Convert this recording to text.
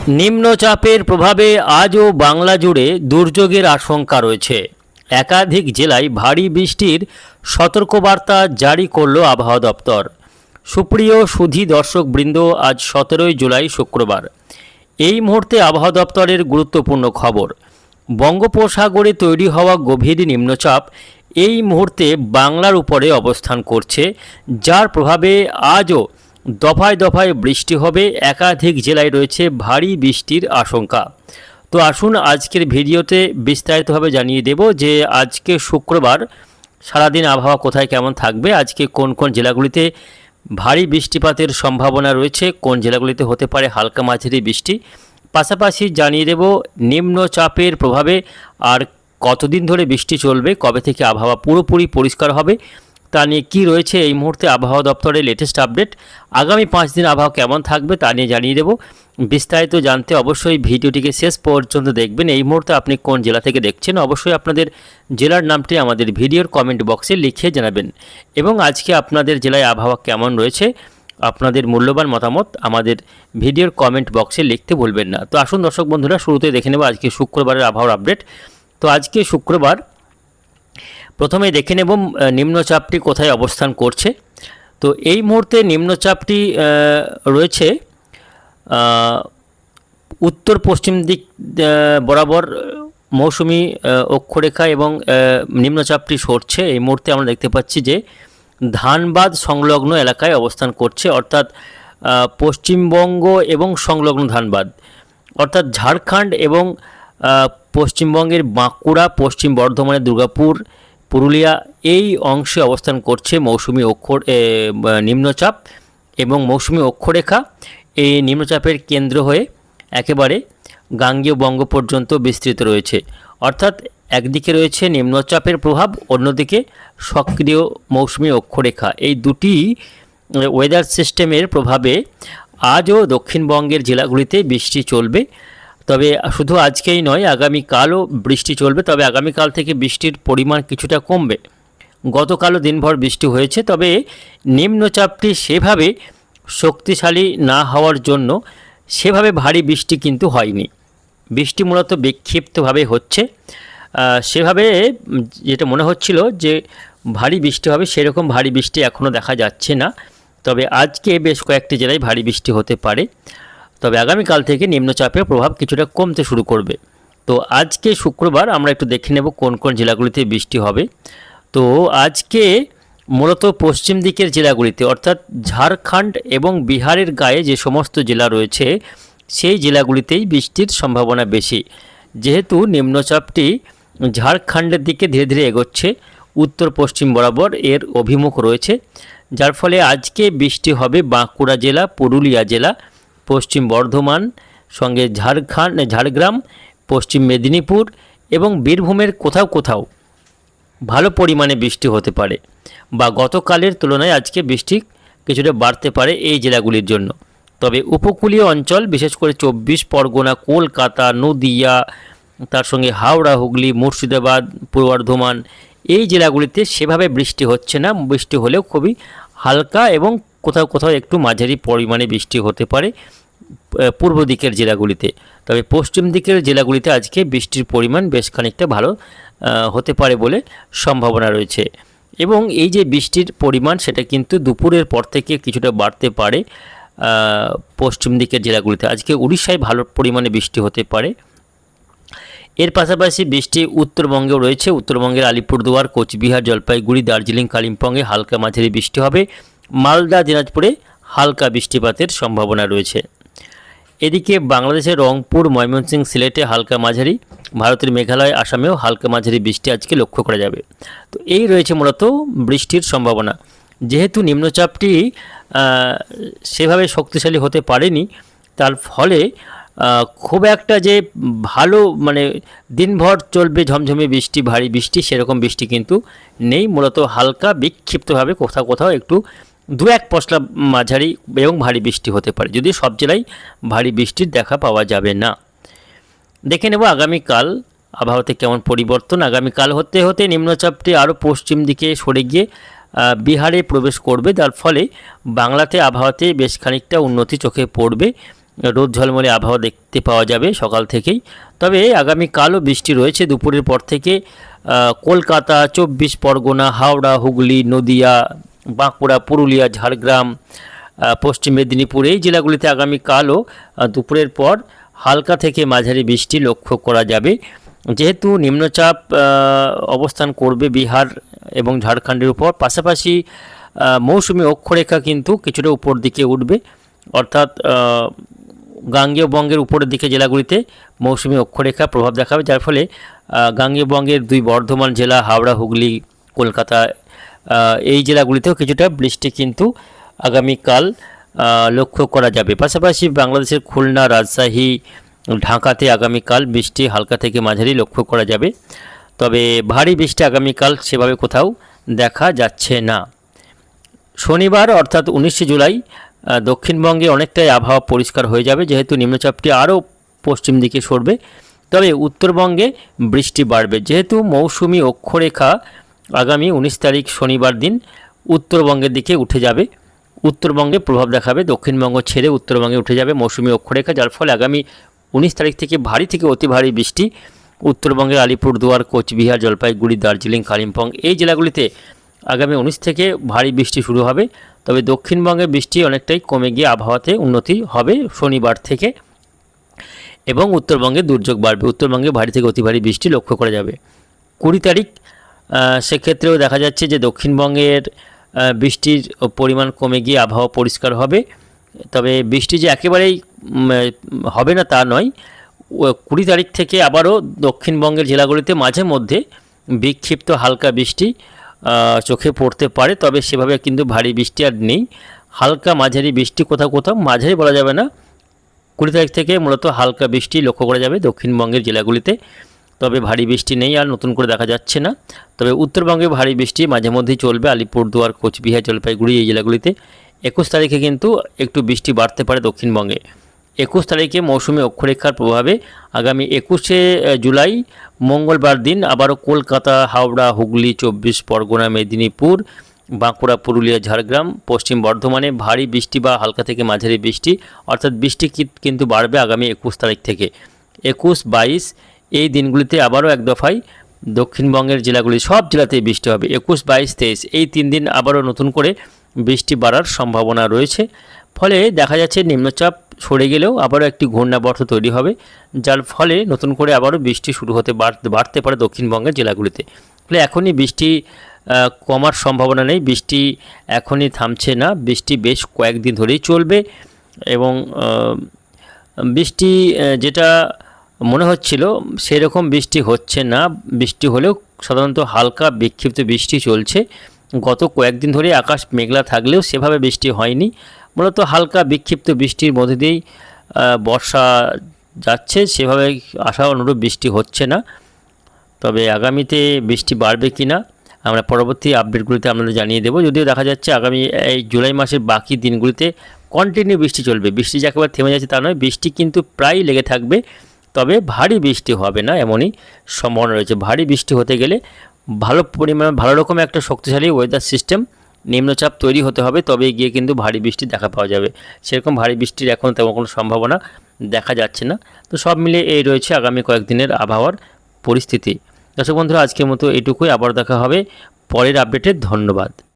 নিম্নচাপের প্রভাবে আজও বাংলা জুড়ে দুর্যোগের আশঙ্কা রয়েছে। একাধিক জেলায় ভারী বৃষ্টির সতর্কবার্তা জারি করল আবহাওয়া দপ্তর। সুপ্রিয় সুধী দর্শকবৃন্দ, আজ 17 জুলাই শুক্রবার। এই মুহূর্তে আবহাওয়া দপ্তরের গুরুত্বপূর্ণ খবর। বঙ্গোপসাগরে তৈরি হওয়া গভীর নিম্নচাপ এই মুহূর্তে বাংলার উপরে অবস্থান করছে, যার প্রভাবে আজও দফায় দফায় বৃষ্টি হবে। একাধিক জেলায় রয়েছে ভারী বৃষ্টির আশঙ্কা। তো আসুন আজকের ভিডিওতে বিস্তারিতভাবে জানিয়ে দেব যে আজকে শুক্রবার সারাদিন আবহাওয়া কোথায় কেমন থাকবে, আজকে কোন কোন জেলাগুলিতে ভারী বৃষ্টিপাতের সম্ভাবনা রয়েছে, কোন জেলাগুলিতে হতে পারে হালকা মাঝারি বৃষ্টি। পাশাপাশি জানিয়ে দেব নিম্নচাপের প্রভাবে আর কতদিন ধরে বৃষ্টি চলবে, কবে থেকে আবহাওয়া পুরোপুরি পরিষ্কার হবে, তা নিয়ে কী রয়েছে এই মুহূর্তে আবহাওয়া দপ্তরের লেটেস্ট আপডেট। আগামী 5 দিন আবহাওয়া কেমন থাকবে তা নিয়ে জানিয়ে দেব। বিস্তারিত জানতে অবশ্যই ভিডিওটিকে শেষ পর্যন্ত দেখবেন। এই মুহূর্তে আপনি কোন জেলা থেকে দেখছেন অবশ্যই আপনাদের জেলার নামটি আমাদের ভিডিওর কমেন্ট বক্সে লিখে জানাবেন। এবং আজকে আপনাদের জেলায় আবহাওয়া কেমন রয়েছে আপনাদের মূল্যবান মতামত আমাদের ভিডিওর কমেন্ট বক্সে লিখতে ভুলবেন না। তো আসুন দর্শক বন্ধুরা, শুরুতে দেখে নেব আজকে শুক্রবারের আবহাওয়ার আপডেট। তো আজকে শুক্রবার প্রথমে দেখে নেব নিম্নচাপটি কোথায় অবস্থান করছে। তো এই মুহূর্তে নিম্নচাপটি রয়েছে উত্তর পশ্চিম দিক বরাবর মৌসুমি অক্ষরেখা এবং নিম্নচাপটি সরছে। এই মুহূর্তে আমরা দেখতে পাচ্ছি যে ধানবাদ সংলগ্ন এলাকায় অবস্থান করছে, অর্থাৎ পশ্চিমবঙ্গ এবং সংলগ্ন ধানবাদ, অর্থাৎ ঝাড়খণ্ড এবং পশ্চিমবঙ্গের বাঁকুড়া, পশ্চিম বর্ধমানের দুর্গাপুর, পুরুলিয়া এই অংশে অবস্থান করছে মৌসুমি নিম্নচাপ এবং মৌসুমি অক্ষরেখা। এই নিম্নচাপের কেন্দ্র হয়ে একেবারে গাঙ্গেয় বঙ্গ পর্যন্ত বিস্তৃত রয়েছে, অর্থাৎ একদিকে রয়েছে নিম্নচাপের প্রভাব, অন্যদিকে সক্রিয় মৌসুমি অক্ষরেখা। এই দুটি ওয়েদার সিস্টেমের প্রভাবে আজও দক্ষিণবঙ্গের জেলাগুলিতে বৃষ্টি চলবে। তবে শুধু আজকেই নয়, আগামীকালও বৃষ্টি চলবে, তবে আগামীকাল থেকে বৃষ্টির পরিমাণ কিছুটা কমবে। গতকালও দিনভর বৃষ্টি হয়েছে, তবে নিম্নচাপটি সেভাবে শক্তিশালী না হওয়ার জন্য সেভাবে ভারী বৃষ্টি কিন্তু হয়নি। বৃষ্টি মূলত বিক্ষিপ্তভাবে হচ্ছে, সেভাবে যেটা মনে হচ্ছিল যে ভারী বৃষ্টি হবে সেরকম ভারী বৃষ্টি এখনও দেখা যাচ্ছে না। তবে আজকে বেশ কয়েকটি জেলায় ভারী বৃষ্টি হতে পারে, তবে আগামীকাল থেকে নিম্নচাপের প্রভাব কিছুটা কমতে শুরু করবে। তো আজকে শুক্রবার আমরা একটু দেখে নেব কোন কোন জেলাগুলিতে বৃষ্টি হবে। তো আজকে মূলত পশ্চিম দিকের জেলাগুলিতে, অর্থাৎ ঝাড়খণ্ড এবং বিহারের গায়ে যে সমস্ত জেলা রয়েছে সেই জেলাগুলিতেই বৃষ্টির সম্ভাবনা বেশি, যেহেতু নিম্নচাপটি ঝাড়খণ্ডের দিকে ধীরে ধীরে এগোচ্ছে, উত্তর পশ্চিম বরাবর এর অভিমুখ রয়েছে, যার ফলে আজকে বৃষ্টি হবে বাঁকুড়া জেলা, পুরুলিয়া জেলা, পশ্চিম বর্ধমান, সঙ্গে ঝাড়গ্রাম, পশ্চিম মেদিনীপুর এবং বীরভূমের কোথাও কোথাও ভালো পরিমাণে বৃষ্টি হতে পারে, বা গতকালের তুলনায় আজকে বৃষ্টি কিছুটা বাড়তে পারে এই জেলাগুলির জন্য। তবে উপকূলীয় অঞ্চল, বিশেষ করে 24 পরগনা, কলকাতা, নদিয়া, তার সঙ্গে হাওড়া, হুগলি, মুর্শিদাবাদ, পূর্ব বর্ধমান এই জেলাগুলিতে সেভাবে বৃষ্টি হচ্ছে না। বৃষ্টি হলেও খুবই হালকা এবং কোথাও কোথাও একটু মাঝারি পরিমাণে বৃষ্টি হতে পারে পূর্ব দিকের জেলাগুলিতে। তবে পশ্চিম দিকের জেলাগুলিতে আজকে বৃষ্টির পরিমাণ বেশ খানিকটা ভালো হতে পারে বলে সম্ভাবনা রয়েছে। এবং এই যে বৃষ্টির পরিমাণ সেটা কিন্তু দুপুরের পর থেকে কিছুটা বাড়তে পারে পশ্চিম দিকের জেলাগুলিতে। আজকে উড়িষ্যায় ভালো পরিমাণে বৃষ্টি হতে পারে। এর পাশাপাশি বৃষ্টি উত্তরবঙ্গেও রয়েছে। উত্তরবঙ্গের আলিপুরদুয়ার, কোচবিহার, জলপাইগুড়ি, দার্জিলিং, কালিম্পংয়ে হালকা মাঝারি বৃষ্টি হবে। মালদা, দিনাজপুরে হালকা বৃষ্টিপাতের সম্ভাবনা রয়েছে। এদিকে বাংলাদেশের রংপুর, ময়মনসিংহ, সিলেটে হালকা মাঝারি, ভারতের মেঘালয়, আসামেও হালকা মাঝারি বৃষ্টি আজকে লক্ষ্য করা যাবে। তো এই রয়েছে মূলত বৃষ্টির সম্ভাবনা। যেহেতু নিম্নচাপটি সেভাবে শক্তিশালী হতে পারেনি, তার ফলে খুব একটা যে ভালো দিনভর চলবে ঝমঝমে বৃষ্টি, ভারী বৃষ্টি সেরকম বৃষ্টি কিন্তু নেই। মূলত হালকা বিক্ষিপ্তভাবে কোথাও কোথাও একটু 2-1 পশলা মাঝারি এবং ভারী বৃষ্টি হতে পারে, যদি সব জেলায় ভারী বৃষ্টির দেখা পাওয়া যাবে না। দেখে নেব আগামীকাল আবহাওয়াতে কেমন পরিবর্তন। আগামীকাল হতে হতে নিম্নচাপটি আরও পশ্চিম দিকে সরে গিয়ে বিহারে প্রবেশ করবে, যার ফলে বাংলাতে আবহাওয়াতে বেশ খানিকটা উন্নতি চোখে পড়বে। রোদ ঝলমলে আবহাওয়া দেখতে পাওয়া যাবে সকাল থেকেই। তবে আগামীকালও বৃষ্টি রয়েছে দুপুরের পর থেকে। কলকাতা, 24 পরগনা, হাওড়া, হুগলি, নদিয়া, বাঁকুড়া, পুরুলিয়া, ঝাড়গ্রাম, পশ্চিম মেদিনীপুর এই জেলাগুলিতে আগামীকালও দুপুরের পর হালকা থেকে মাঝারি বৃষ্টি লক্ষ্য করা যাবে। যেহেতু নিম্নচাপ অবস্থান করবে বিহার এবং ঝাড়খণ্ডের উপর, পাশাপাশি মৌসুমি অক্ষরেখা কিন্তু কিছুটা উপর দিকে উঠবে, অর্থাৎ গাঙ্গেয় বঙ্গের উপরের দিকে জেলাগুলিতে মৌসুমি অক্ষরেখা প্রভাব দেখাবে, যার ফলে গাঙ্গেয় বঙ্গের 2 বর্ধমান জেলা, হাওড়া, হুগলি, কলকাতা এই জেলাগুলিতেও কিছুটা বৃষ্টি কিন্তু আগামীকাল লক্ষ্য করা যাবে। পাশাপাশি বাংলাদেশের খুলনা, রাজশাহী, ঢাকাতে আগামীকাল বৃষ্টি হালকা থেকে মাঝারি লক্ষ্য করা যাবে। তবে ভারী বৃষ্টি আগামীকাল সেভাবে কোথাও দেখা যাচ্ছে না। শনিবার অর্থাৎ 19 জুলাই দক্ষিণবঙ্গে অনেকটাই আবহাওয়া পরিষ্কার হয়ে যাবে, যেহেতু নিম্নচাপটি আরও পশ্চিম দিকে সরবে। তবে উত্তরবঙ্গে বৃষ্টি বাড়বে, যেহেতু মৌসুমি অক্ষরেখা আগামী 19 তারিখ শনিবার দিন উত্তরবঙ্গের দিকে উঠে যাবে। উত্তরবঙ্গে প্রভাব দেখাবে, দক্ষিণবঙ্গ ছেড়ে উত্তরবঙ্গে উঠে যাবে মৌসুমি অক্ষরেখা, যার ফলে আগামী 19 তারিখ থেকে ভারী থেকে অতি ভারী বৃষ্টি উত্তরবঙ্গের আলিপুরদুয়ার, কোচবিহার, জলপাইগুড়ি, দার্জিলিং, কালিম্পং এই জেলাগুলিতে আগামী 19 থেকে ভারী বৃষ্টি শুরু হবে। তবে দক্ষিণবঙ্গে বৃষ্টি অনেকটাই কমে গিয়ে আবহাওয়াতে উন্নতি হবে শনিবার থেকে, এবং উত্তরবঙ্গে দুর্যোগ বাড়বে। উত্তরবঙ্গে ভারী থেকে অতি ভারী বৃষ্টি লক্ষ্য করা যাবে 20 তারিখ। সেক্ষেত্রেও দেখা যাচ্ছে যে দক্ষিণবঙ্গের বৃষ্টির পরিমাণ কমে গিয়ে আবহাওয়া পরিষ্কার হবে। তবে বৃষ্টি যে একেবারেই হবে না তা নয়। 20 তারিখ থেকে আবারও দক্ষিণবঙ্গের জেলাগুলিতে মাঝে মধ্যে বিক্ষিপ্ত হালকা বৃষ্টি চোখে পড়তে পারে, তবে সেভাবে কিন্তু ভারী বৃষ্টি আর নেই। হালকা মাঝারি বৃষ্টি কোথাও কোথাও, মাঝারি বলা যাবে না। 20 তারিখ থেকে মূলত হালকা বৃষ্টি লক্ষ্য করা যাবে দক্ষিণবঙ্গের জেলাগুলিতে, তবে ভারী বৃষ্টি নেই আর নতুন করে দেখা যাচ্ছে না। তবে উত্তরবঙ্গে ভারী বৃষ্টি মাঝে মধ্যেই চলবে, আলিপুরদুয়ার, কোচবিহার, জলপাইগুড়ি এই জেলাগুলিতে। 21 তারিখে কিন্তু একটু বৃষ্টি বাড়তে পারে দক্ষিণবঙ্গে। 21 তারিখে মৌসুমি অক্ষরেখার প্রভাবে আগামী 21শে জুলাই মঙ্গলবার দিন আবারও কলকাতা, হাওড়া, হুগলি, 24 পরগনা, মেদিনীপুর, বাঁকুড়া, পুরুলিয়া, ঝাড়গ্রাম, পশ্চিম বর্ধমানে ভারী বৃষ্টি বা হালকা থেকে মাঝারি বৃষ্টি, অর্থাৎ বৃষ্টি কিন্তু বাড়বে আগামী 21 তারিখ থেকে। 21, 22 এই দিনগুলিতে আবারও এক দফায় দক্ষিণবঙ্গের জেলাগুলি সব জেলাতেই বৃষ্টি হবে। 21, 22, 23 এই 3 দিন আবারও নতুন করে বৃষ্টি বাড়ার সম্ভাবনা রয়েছে। ফলে দেখা যাচ্ছে নিম্নচাপ সরে গেলেও আবারও একটি ঘূর্ণাবর্ত তৈরি হবে, যার ফলে নতুন করে আবারও বৃষ্টি শুরু হতে বাড়তে পারে দক্ষিণবঙ্গের জেলাগুলিতে। ফলে এখনই বৃষ্টি কমার সম্ভাবনা নেই, বৃষ্টি এখনই থামছে না, বৃষ্টি বেশ কয়েকদিন ধরেই চলবে। এবং বৃষ্টি যেটা মনে হচ্ছিল সেরকম বৃষ্টি হচ্ছে না, বৃষ্টি হলেও সাধারণত হালকা বিক্ষিপ্ত বৃষ্টি চলছে। গত কয়েকদিন ধরে আকাশ মেঘলা থাকলেও সেভাবে বৃষ্টি হয়নি, মূলত হালকা বিক্ষিপ্ত বৃষ্টির মধ্যে দিয়েই বর্ষা যাচ্ছে, সেভাবে আশা অনুরূপ বৃষ্টি হচ্ছে না। তবে আগামীতে বৃষ্টি বাড়বে কি না আমরা পরবর্তী আপডেটগুলিতে আপনাদের জানিয়ে দেবো। যদিও দেখা যাচ্ছে আগামী এই জুলাই মাসের বাকি দিনগুলিতে কন্টিনিউ বৃষ্টি চলবে, বৃষ্টি যে একেবারে থেমে যাচ্ছে তা নয়, বৃষ্টি কিন্তু প্রায় লেগে থাকবে, তবে ভারী বৃষ্টি হবে না এমনই সম্ভাবনা রয়েছে। ভারী বৃষ্টি হতে গেলে ভালো রকম একটা শক্তিশালী ওয়েদার সিস্টেম, নিম্নচাপ তৈরি হতে হবে, তবে গিয়ে কিন্তু ভারী বৃষ্টি দেখা পাওয়া যাবে। সেরকম ভারী বৃষ্টির এখন তেমন কোনো সম্ভাবনা দেখা যাচ্ছে না। তো সব মিলে এই রয়েছে আগামী কয়েকদিনের আবহাওয়ার পরিস্থিতি। দর্শক বন্ধুরা, আজকের মতো এটুকুই, আবার দেখা হবে পরের আপডেটে। ধন্যবাদ।